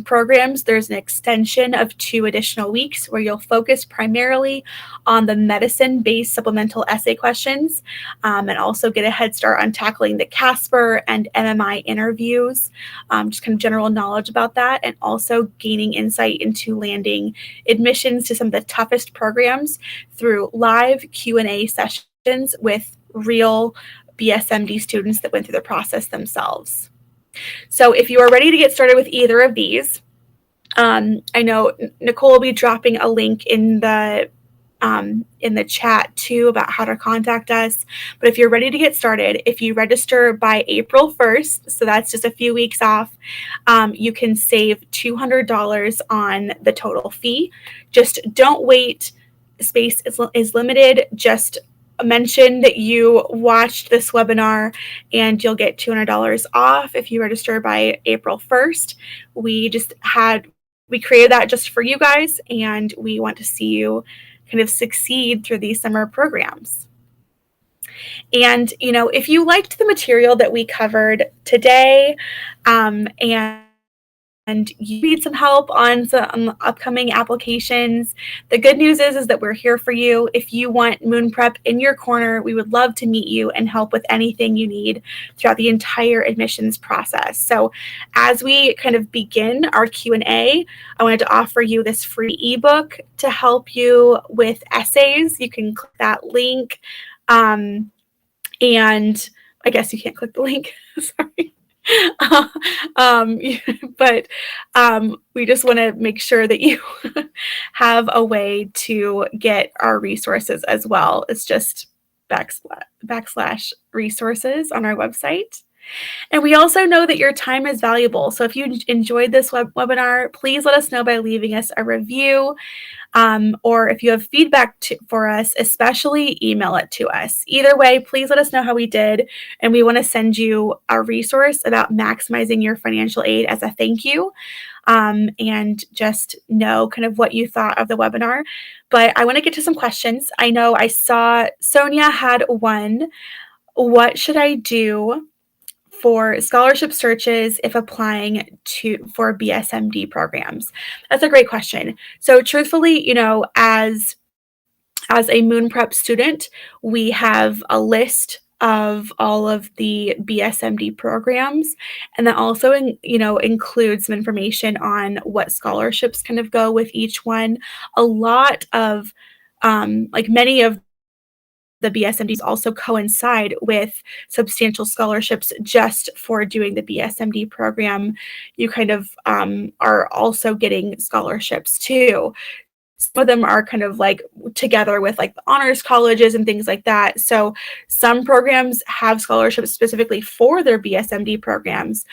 programs, there's an extension of 2 additional weeks where you'll focus primarily on the medicine-based supplemental essay questions, and also get a head start on tackling the Casper and MMI interviews, just kind of general knowledge about that, and also gaining insight into landing admissions to some of the toughest programs through live Q&A sessions with real BSMD students that went through the process themselves. So if you are ready to get started with either of these, I know Nicole will be dropping a link in the chat too about how to contact us. But if you're ready to get started, if you register by April 1st, so that's just a few weeks off, you can save $200 on the total fee. Just don't wait. Space is limited. Just mention that you watched this webinar and you'll get $200 off if you register by April 1st. We created that just for you guys, and we want to see you kind of succeed through these summer programs. And, if you liked the material that we covered today, and you need some help on some upcoming applications, the good news is that we're here for you. If you want Moon Prep in your corner, we would love to meet you and help with anything you need throughout the entire admissions process. So as we kind of begin our Q&A, I wanted to offer you this free ebook to help you with essays. You can click that link, and I guess you can't click the link. Sorry. But we just want to make sure that you have a way to get our resources as well. It's just backslash resources on our website. And we also know that your time is valuable. So if you enjoyed this webinar, please let us know by leaving us a review. Or if you have feedback for us, especially email it to us. Either way, please let us know how we did. And we want to send you a resource about maximizing your financial aid as a thank you. And just know kind of what you thought of the webinar. But I want to get to some questions. I know I saw Sonia had one. What should I do for scholarship searches if applying for BSMD programs? That's a great question. So truthfully, as a Moon Prep student, we have a list of all of the BSMD programs, and that also includes some information on what scholarships kind of go with each one. A lot of many of the BSMDs also coincide with substantial scholarships just for doing the BSMD program. You kind of are also getting scholarships too. Some of them are kind of together with the honors colleges and things like that. So some programs have scholarships specifically for their BSMD programs.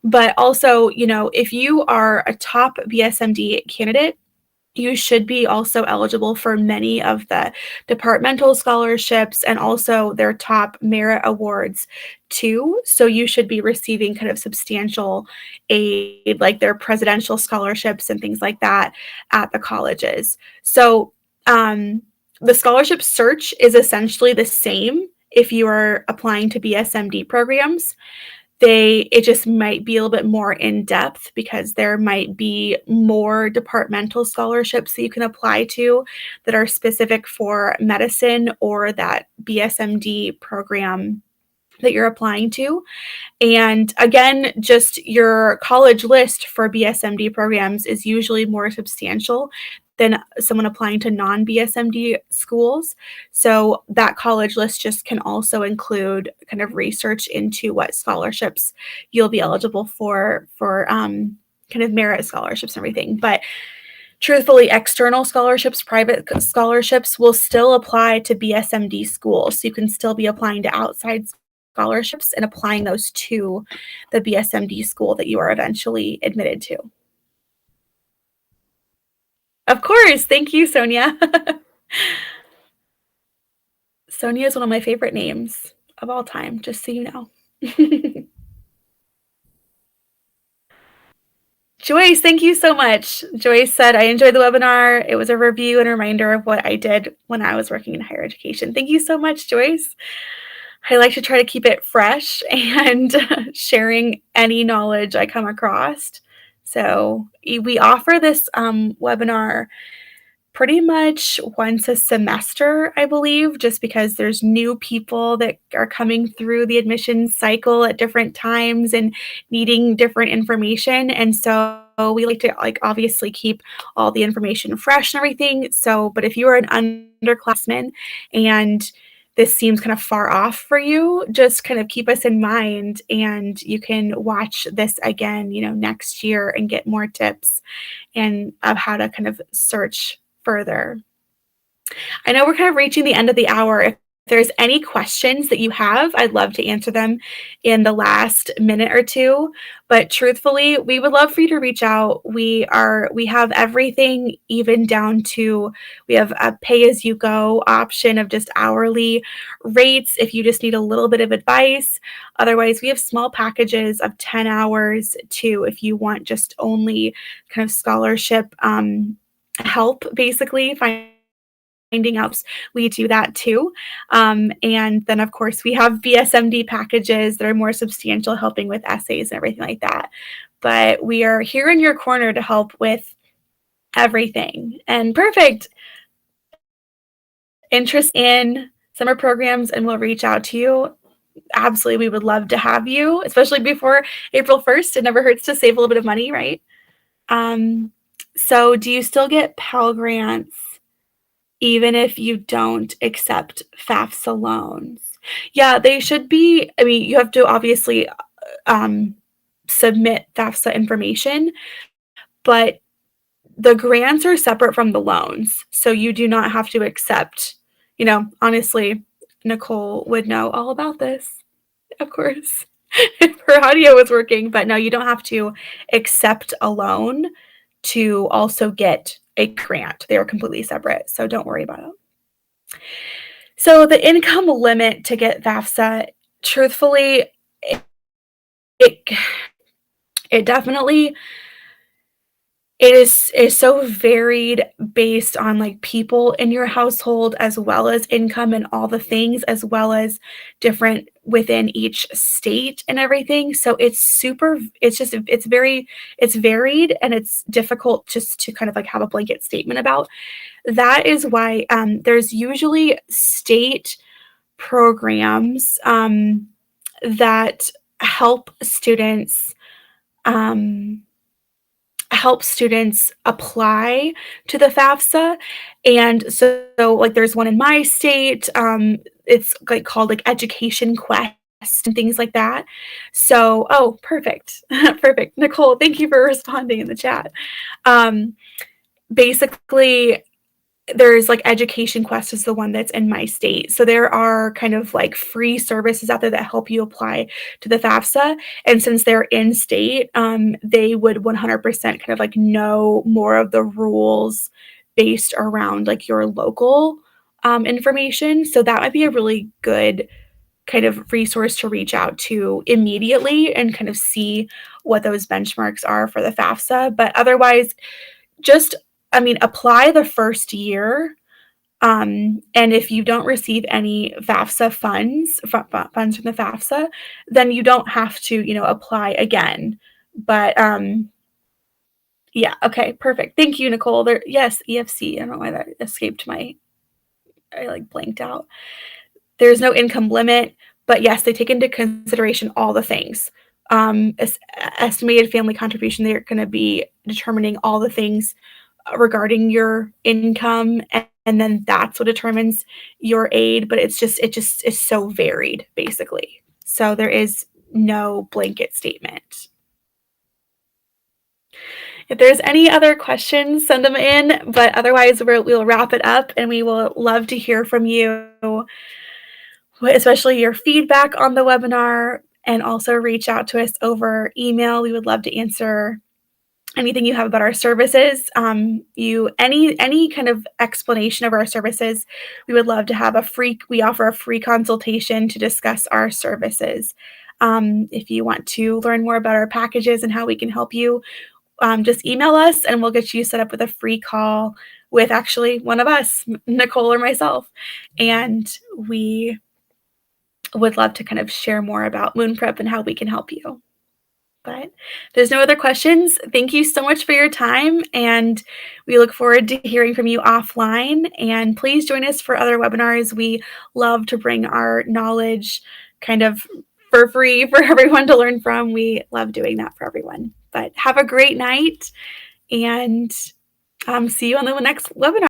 But also, if you are a top BSMD candidate, you should be also eligible for many of the departmental scholarships and also their top merit awards too. So you should be receiving kind of substantial aid, like their presidential scholarships and things like that at the colleges. So the scholarship search is essentially the same if you are applying to BSMD programs. It just might be a little bit more in depth because there might be more departmental scholarships that you can apply to that are specific for medicine or that BSMD program that you're applying to. And again, just your college list for BSMD programs is usually more substantial than someone applying to non BSMD schools. So that college list just can also include kind of research into what scholarships you'll be eligible for kind of merit scholarships and everything. But truthfully, external scholarships, private scholarships will still apply to BSMD schools. So you can still be applying to outside scholarships and applying those to the BSMD school that you are eventually admitted to. Of course. Thank you, Sonia. Sonia is one of my favorite names of all time, just so you know. Joyce, thank you so much. Joyce said, I enjoyed the webinar. It was a review and a reminder of what I did when I was working in higher education. Thank you so much, Joyce. I like to try to keep it fresh and sharing any knowledge I come across. So we offer this webinar pretty much once a semester, I believe, just because there's new people that are coming through the admissions cycle at different times and needing different information. And so we like to obviously keep all the information fresh and everything. So, but if you are an underclassman and this seems kind of far off for you, just kind of keep us in mind and you can watch this again, next year and get more tips and of how to kind of search further. I know we're kind of reaching the end of the hour. If there's any questions that you have, I'd love to answer them in the last minute or two. But truthfully, we would love for you to reach out. We have everything even down to, we have a pay-as-you-go option of just hourly rates if you just need a little bit of advice. Otherwise, we have small packages of 10 hours too if you want just only kind of scholarship help, basically finding out. We do that too. And then, of course, we have BSMD packages that are more substantial, helping with essays and everything like that. But we are here in your corner to help with everything. And perfect. Interest in summer programs, and we'll reach out to you. Absolutely, we would love to have you, especially before April 1st. It never hurts to save a little bit of money, right? So do you still get Pell Grants even if you don't accept FAFSA loans? Yeah, they should be. I mean, you have to obviously submit FAFSA information, but the grants are separate from the loans. So you do not have to accept, honestly, Nicole would know all about this, of course, if her audio was working. But no, you don't have to accept a loan to also get a grant. They are completely separate, so don't worry about it. So the income limit to get FAFSA, truthfully, it definitely is so varied based on like people in your household, as well as income and all the things, as well as different within each state and everything. So it's varied, and it's difficult just to kind of like have a blanket statement about. That is why there's usually state programs that help students apply to the FAFSA. And so like there's one in my state, it's like called like Education Quest and things like that. So, oh, perfect. Perfect. Nicole, thank you for responding in the chat. Basically, there's like Education Quest is the one that's in my state. So there are kind of like free services out there that help you apply to the FAFSA. And since they're in state, they would 100% kind of like know more of the rules based around like your local information. So that might be a really good kind of resource to reach out to immediately and kind of see what those benchmarks are for the FAFSA. But otherwise, apply the first year. And if you don't receive any FAFSA funds from the FAFSA, then you don't have to, apply again. But yeah, okay, perfect. Thank you, Nicole. Yes, EFC. I don't know why that escaped I like blanked out. There's no income limit, But yes, they take into consideration all the things. Estimated family contribution, they're going to be determining all the things regarding your income, and then that's what determines your aid. But it just is so varied, basically. So there is no blanket statement. If there's any other questions, send them in. But otherwise, we'll wrap it up, and we will love to hear from you, especially your feedback on the webinar, and also reach out to us over email. We would love to answer anything you have about our services. Any kind of explanation of our services, we would love to have we offer a free consultation to discuss our services. If you want to learn more about our packages and how we can help you, just email us and we'll get you set up with a free call with actually one of us, Nicole or myself. And we would love to kind of share more about Moon Prep and how we can help you. But if there's no other questions, thank you so much for your time, and we look forward to hearing from you offline. And please join us for other webinars. We love to bring our knowledge kind of for free for everyone to learn from. We love doing that for everyone. But have a great night, and see you on the next webinar.